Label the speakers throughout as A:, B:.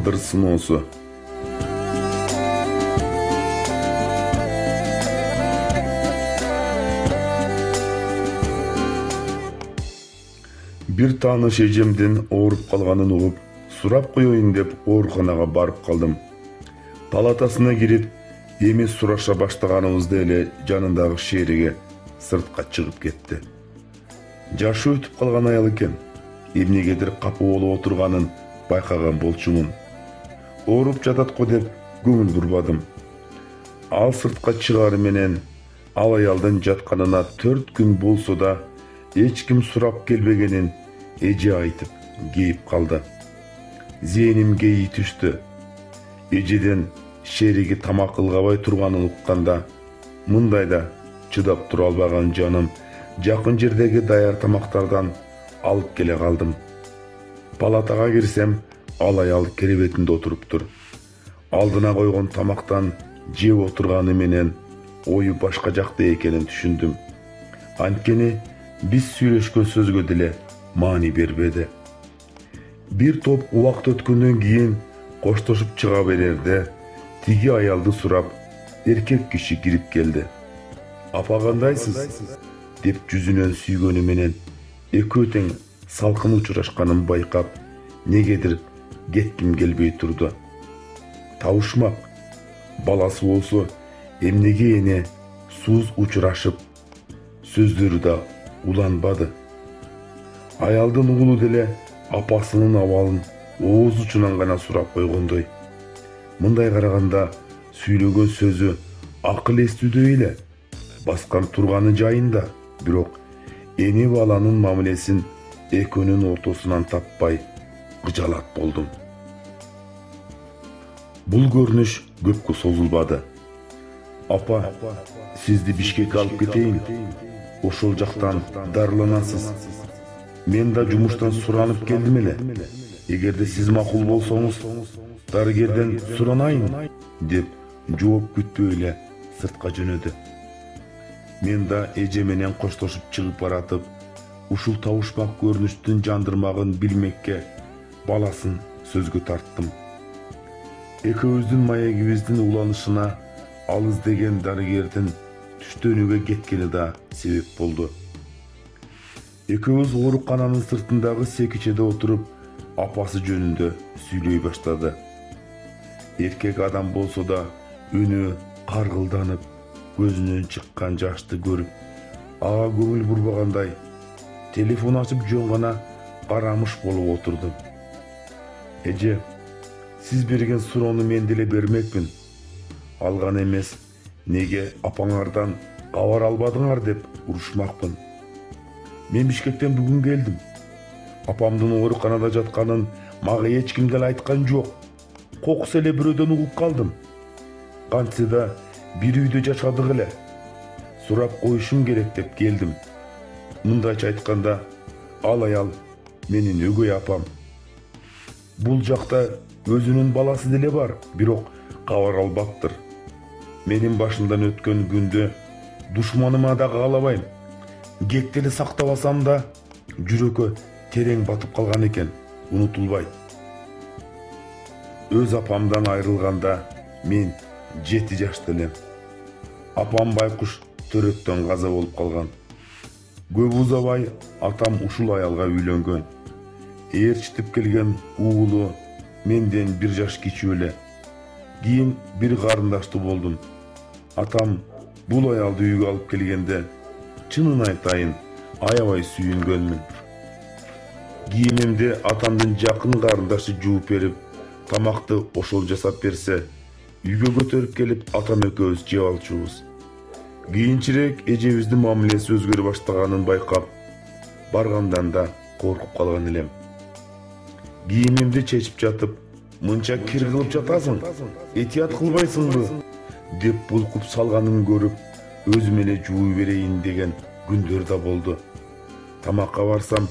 A: Тагдыр сыноосу. Бир тааныш эжемдин ооруп калганын угуп, сурап коеюн деп ооруканага барып калдым. Палатасына кирип, эми сураша баштаганыбызда эле жанындагы шериге сыртка чыгып кетти. Жашы өтүп калган аял экен. Эмнегедир капы болуп отурганын байкаган болчумун. Ооруп жатат го деп көңүл бурбадым. Ал сыртка чыгары менен ал аялдын жатканына 4 күн болсо да эч ким сурап келбегенин эже айтып кейип калды. Зээнимге ий түштү. Эжеден шериги тамак ылгабай турганын укканда, мындайда чыдап тура албаган жаным жакын жердеги даяр тамактардан алып келе калдым. Палатага кирсем, ал аял керебетинде отуруптур. Алдына койгон тамактан жеп отурганы менен ою башка жакта экенин түшүндүм. Анткени биз сүйлөшкөн сөзгө деле маани бербеди. Бир топ убакыт өткөндөн кийин коштошуп чыга берерде тиги аялды сурап эркек киши кирип келди. Апа кандайсыз? Деп жүзүнөн сүйгөнү менен экөө тең салкын учурашканын байкап, негедир кетким келбей турду. Табышмак. Баласы болсо эмнеге эне сууз учурашып, сөздөрү да уланбады. Аялдын уулу деле апасынын абалын ооз учунан гана сурап койгондой. Мындай караганда сүйлөгөн сөзү акыл эстүүдөй эле, баскан турганы жайында, бирок эне баланын мамилесин экөөнүн ортосунан таппай кыжалат болдум. Бул көрүнүш көпкө созулбады. Апа, сизди Бишкекке алып кетейин. Ошол жактан дарыланасыз. Мен да жумуштан суранып келдим эле. Эгерде сиз макул болсоңуз, дарыгерден суранайын, деп жооп күтпөй эле сыртка жөнөдү. Мен да эже менен коштошуп чыгып баратып, ушул табышмак көрүнүштүн жандырмагын билмекке баласын сөзгө тарттым. Экөөбүздүн маегибиздин уланышына ал издеген дарыгердин түштөнүүгө кеткени да себеп болду. Экөөбүз оорукананын сыртындагы секичеде отуруп, апасы жөнүндө сүйлөй баштады. Эркек адам болсо да үнү каргылданып, көзүнөн чыккан жашты көрүп, ага көңүл бурбагандай, телефон ачып жөн гана карамыш болуп отурдум. Эже, сиз берген суроону мен деле бермекмин. Алган эмес, неге апаңардан кабар албадыңар деп урушмакмын. Мен Бишкектен бүгүн келдим. Апамдын ооруканада жатканын мага эч ким деле айткан жок. Кокус эле бирөөдөн угуп калдым. Кантсе да бир үйдө жашадык эле. Сурап коюшум керек деп келдим. Мындайча айтканда, ал аял менин өгөй апам. Бул жакта өзүнүн баласы деле бар, бирок кабар албаптыр. Менин башымдан өткөн күндө душманыма да каалабайм. Кектели сактабасам да жүрөккө терең батып калган экен, унутулбайт. Өз апамдан айрылганда мен 7 жашта элем. Апам байкуш төрөттөн каза болуп калган. Көп узабай атам ушул аялга үйлөнгөн. Ээрчитип келген уулу менден 1 жаш кичүү эле. Кийин бир карындаштуу болдум. Атам бул аялды үйгө алып келгенде, чынын айтайын, аябай сүйүнгөнмүн. Кийимимди атамдын жакын карындашы жууп берип, тамакты ошол жасап берсе, үйгө көтөрүп келип атам экөөбүз жеп алчубуз. Кийинчерээк эжебиздин мамилеси өзгөрө баштаганын байкап, баргандан да коркуп калган элем. Кийимимди чечип жатып, мынча кир кылып жатасың, этият кылбайсыңбы? Деп булкуп салганын көрүп, өзүм эле жууй берейин деген күндөр да болду. Тамакка барсам,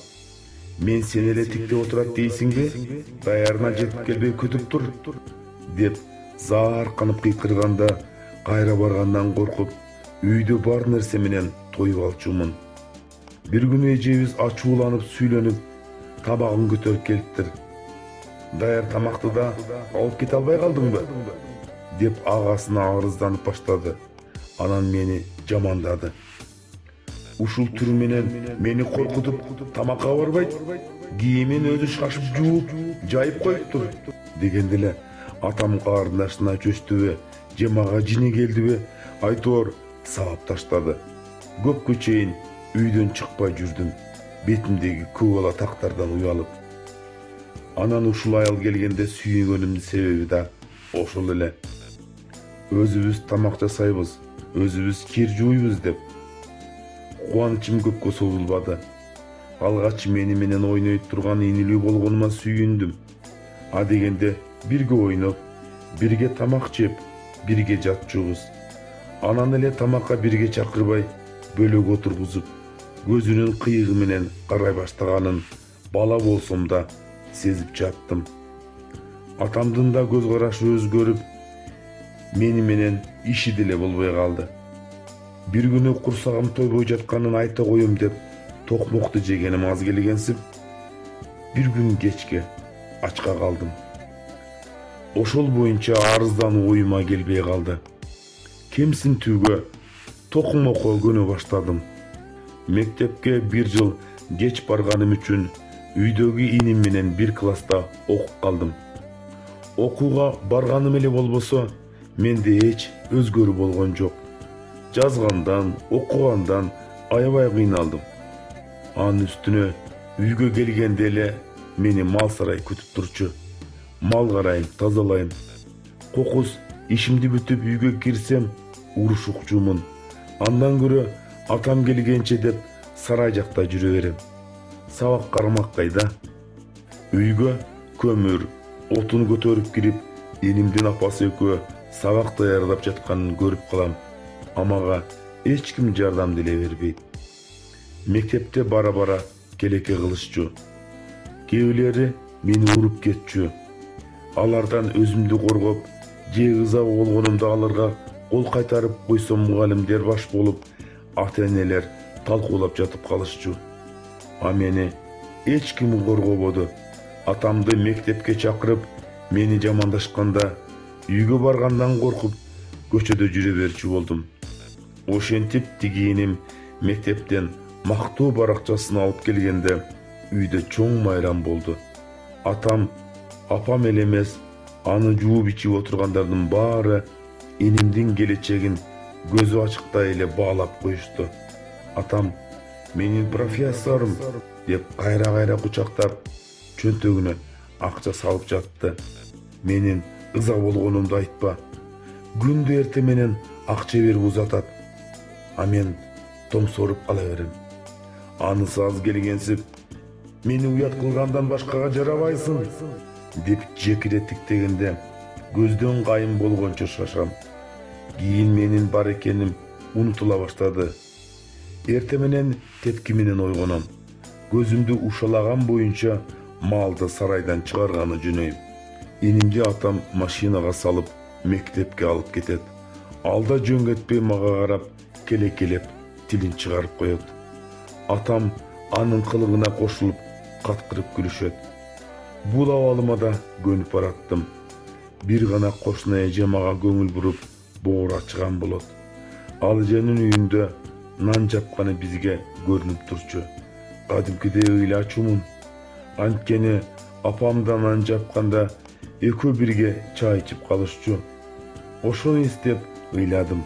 A: мен сен эле тикте отурат дейсиңби? Даярына жетип келбей күтүп тур, деп заарканып кыйкырганда, кайра баргандан коркуп, үйдө бар нерсе менен тоюп алчумун. Бир күнү эжебиз ачууланып сүйлөнүп, табагын көтөрүп келиптир. Даяр тамақты да алып кете албай қалдыңбы? Деп ағасына арызданып баштады. Анан мени жамандады. Ушул түрү менен мени коркутуп тамакка барбайт, кийимин өзү шашып жууп, жайып коюптур дегенде эле атам карындашына чөчтүбү, же мага жини келдиби, айтор сабап таштады. Көпкө чейин үйдөн чыкпай жүрдүм, бетимдеги көп ала тактардан уялып. Анан ушул аял келгенде сүйүнгөнүмдүн себеби да ошол эле. Өзүбүз тамак жасайбыз, өзүбүз кир жууйбуз деп. Кубанычым көпкө созулбады. Алгач мени менен ойнойт турган инилүү болгонума сүйүндүм. А дегенде бирге ойноп, бирге тамак жеп, бирге жатчубуз. Анан эле тамакка бирге чакырбай, бөлөк отургузуп, көзүнүн кыйыгы менен карай баштаганын бала болсом да сезип жаттым. Атамдын да көз карашы өзгөрүп, мени менен иши деле болбой калды. Бир күнү курсагым тойбой жатканын айта коем деп токмокты жегеним аз келгенсип, бир күн кечке ачка калдым. Ошол боюнча арыздануу оюма келбей калды. Кемсинтүүгө, токмокко көнө баштадым. Мектепке бир жыл кеч барганым үчүн үйдөгү иним менен бир класста окуп калдым. Окууга барганым эле болбосо, менде эч өзгөрүү болгон жок. Жазгандан, окугандан аябай кыйналдым. Анын үстүнө үйгө келгенде эле мени мал сарай күтүп турчу. Мал карайм, тазалайм. Кокус ишимди бүтүп үйгө кирсем, уруш укчумун. Андан көрө атам келгенче деп сарай жакта жүрө берем. Сабак кармак кайда? Үйгө көмүр, отун көтөрүп кирип, энимдин апасы экөө сабак даярдап жатканын көрүп калам. Амага эч ким жардам деле бербейт. Мектепте бара-бара келеке кылышчу. Кээбилери мени уруп кетчү. Алардан өзүмдү коргоп, же ыза болгонумда аларга кол кайтарып койсом мугалимдер баш болуп, ата-энелер талкуулап жатып калышчу. А мени эч ким коргободу. Атамды мектепке чакырып, мени жамандашканда, үйгө баргандан коркуп, көчөдө жүрө берчү болдум. Ошентип тигиним мектептен мактоо баракчасын алып келгенде үйдө чоң майрам болду. Атам, апам эле эмес, аны жууп ичип отургандардын баары энимдин келечегин көзү ачыктай эле баалап коюшту. Атам, менин профессорум деп кайра-кайра кучактап, чөнтөгүнө акча салып жатты. Менин ыза болгонумду айтпа. Күндө эрте менен акча берип узатат. А мен томсоруп кала берем. Анысы аз келгенсип, мени уят кылгандан башкага жарабайсың деп жекире тиктегенде көздөн кайын болгончо шашам. Кийин менин бар экеним унутула баштады. Эрте менен тепки менен ойгоном. Көзүмдү ушалаган боюнча малды сарайдан чыгарганы жөнөйм. Энимди атам машинага салып мектепке алып кетет. Алда жөнгөтпөй мага карап, келекелеп тилин чыгарып коет. Атам анын кылыгына кошулуп каткырып күлүшөт. Бул абалыма да көнүп бараттым. Бир гана кошуна эже мага көңүл буруп боор ачыган болот. Ал эженин үйүндө нан жапканы бизге көрүнүп турчу. Кадимкидей ыйлачумун. Анткени апам да нан жапканда экөө бирге чай ичип калышчу. Ошону эстеп ыйладым.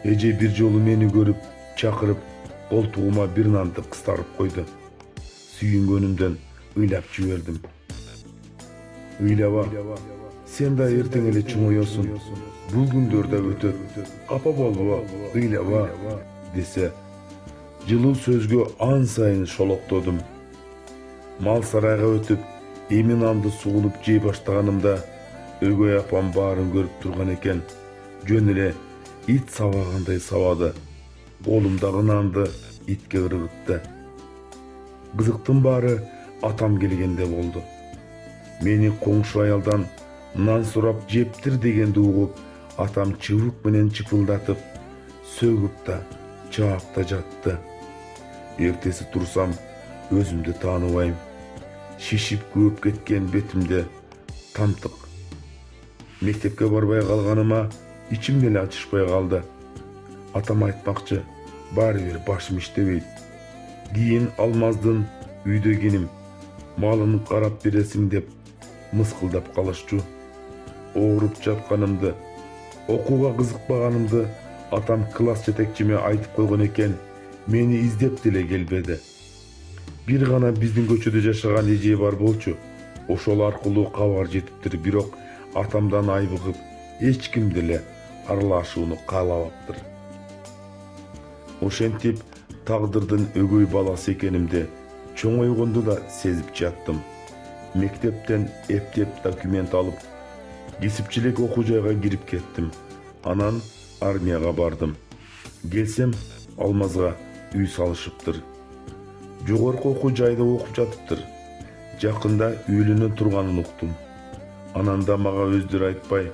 A: Эже бир жолу мени көрүп, чакырып, колтугума бир нанды кыстарып койду. Сүйүнгөнүмдөн ыйлап жибердим. Ыйлаба, сен да эртең эле чоңоёсуң. Бул күндөр да өтөт. Апа болбо, ыйлаба десе, жылуу сөзгө ан сайын шолоктодум. Мал сарайга өтүп, эми нанды сугунуп жей баштаганымда өгөй апам баарын көрүп турган экен. Жөн эле ит сабагандай сабады. Колумдагы нанды итке ыргытты. Кызыктын баары атам келгенде болду. Мени коңшу аялдан нан сурап жептир дегенди угуп, атам чыбык менен чыпылдатып, сөгүп да, чаап да жатты. Эртеси турсам, өзүмдү тааныбайм. шишип көөп кеткен бетимде тамтык. Мектепке барбай калганыма ичим деле ачышпай калды. Атам айтмакчы, баары бир башым иштебейт. Кийин Алмаздын үйдөгүнүм малын карап бересиң деп мыскылдап калышчу. Ооруп жатканымды, окууга кызыкпаганымды атам класс жетекчиме айтып койгон экен, мени издеп деле келбеди. Бир гана биздин көчөдө жашаган эже бар болчу. Ошол аркылуу кабар жетиптир, бирок атамдан айбыгып эч ким деле аралашууну каалабаптыр. Ошентип тагдырдын өгөй баласы экенимди чоңойгонду да сезип жаттым. Мектептен эптеп документ алып, кесипчилик окуу жайга кирип кеттим. Анан армияга бардым. Келсем, Алмазга үй салышыптыр. Жогорку окуу жайда окуп жатыптыр. Жакында үйлөнө турганын уктум. Анан да мага өздөрү айтпай,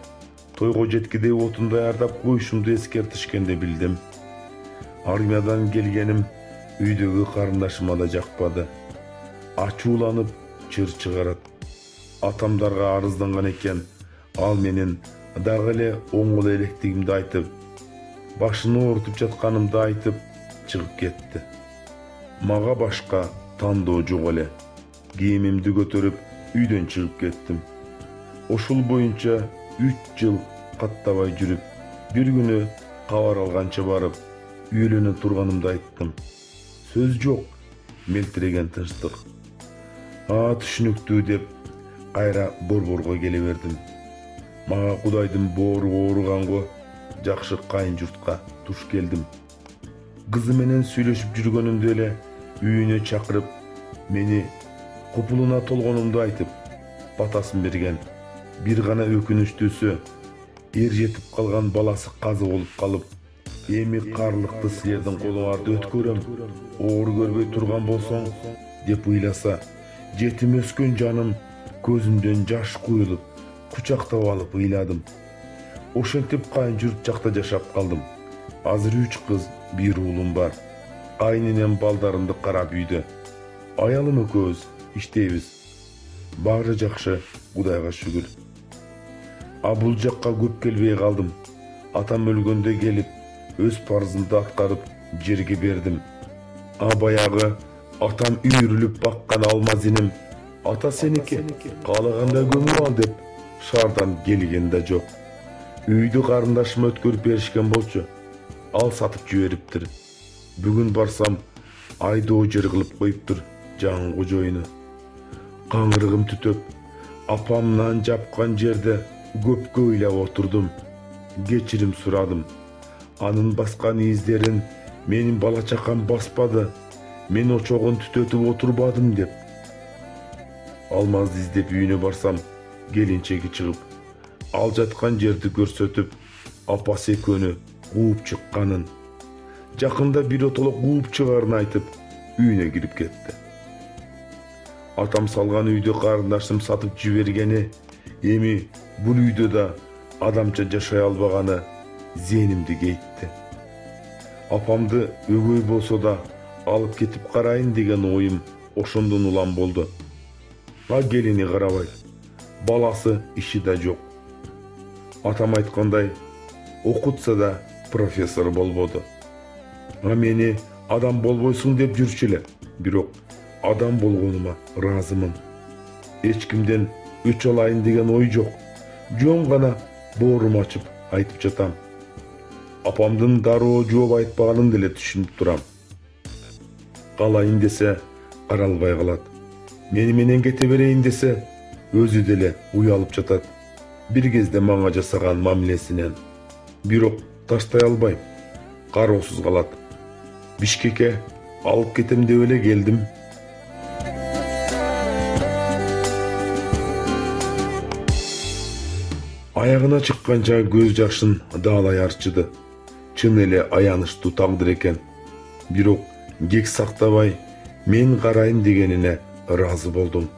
A: тойго жеткидей отун даярдап коюшумду эскертишкенде билдим. Армиядан келгеним үйдөгү карындашыма да жакпады. Ачууланып чыр чыгарат. Атамдарга арызданган экен, ал менин дагы эле оңгол электигимди айтып, башын оорутуп жатканымды айтып чыгып кетти. Мага башка тандоо жок эле. Кийимимди көтөрүп үйдөн чыгып кеттим. Ушул боюнча 3 жыл каттабай жүрүп, бир күнү кабар алганча барып, үйлөнө турганымды айттым. Сөз жок, мелтиреген тынчтык. Түшүнүктүү деп кайра борборго келе бердим. Мага Кудайдын боору ооруганго жакшы кайын журтка туш келдим. Кызы менен сүйлөшүп жүргөнүмдө эле үйүнө чакырып, мени купулуна толгонумду айтып, батасын берген. Бир гана өкүнүчтүүсү, эр жетип калган баласы казы болуп калып, эми карлыкты силердин колуңарды өткөрөм, оор көрбөй турган болсоң деп ыйласа, жетим өскөн жаным көзүмдөн жаш куюлуп, кучактап алып ыйладым. Ошентип кайын журт жакта жашап калдым. Азыр 3 кыз, 1 уулум бар. Кайненем балдарымды карап үйдө. Аялым экөөбүз иштейбиз. Баары жакшы, Кудайга шүгүр. Бул жакка көп келбей калдым. Атам өлгөндө келип, өз парызымды аткарып жерге бердим. Баягы атам үйрүлүп баккан Алмаз инем, ата сеники, каалаганда көмүп ал деп шаардан келген да жок. Үйдү карындашыма өткөрүп беришкен болчу. Ал сатып жибериптир. Бүгүн барсам, айдоо жер кылып коюптур жаңы кожоюну. Каңгырыгым түтөп, апамдан жапкан жерде көпкө ыйлап отурдум. Кечирим сурадым. Анын баскан издерин менин бала чакам баспады. Мен очогун түтөтүп отурбадым деп. Алмазды издеп үйүнө барсам, келинчеги чыгып, ал жаткан жерди көрсөтүп, апасы экөөнү кууп чыкканын, жакында бир отолок кууп чыгарын айтып, үйүнө кирип кетти. Атам салган үйдө карындашым сатып жибергени, эми бул үйдө да адамча жашай албаганы зээнимди кейтти. Апамды өгөй болсо да алып кетип карайын деген оюм ошондон улам болду. Келини карабайт, баласы иши да жок. Атам айткандай, окутса да профессор болбоду. Мени адам болбойсуң деп жүрчү эле, бирок адам болгонума ыраазымын. Эч кимден өч алайын деген ой жок. Жөн гана боорум ачып айтып жатам. Апамдын дароо жооп айтпаганын деле түшүнүп турам. Калайын десе каралбай калат. Мени менен кете берейин десе өзү деле уялып жатат. Бир кезде мага жасаган мамилесинен. Бирок таштай албайм. Кароосуз калат. Бишкекке алып кетем деп эле келдим. Аягына чыкканча көз жашын даалай арчыды. Чын эле аянычтуу тагдыр экен. Бирок кек сактабай мен карайын дегенине ыраазы болдум.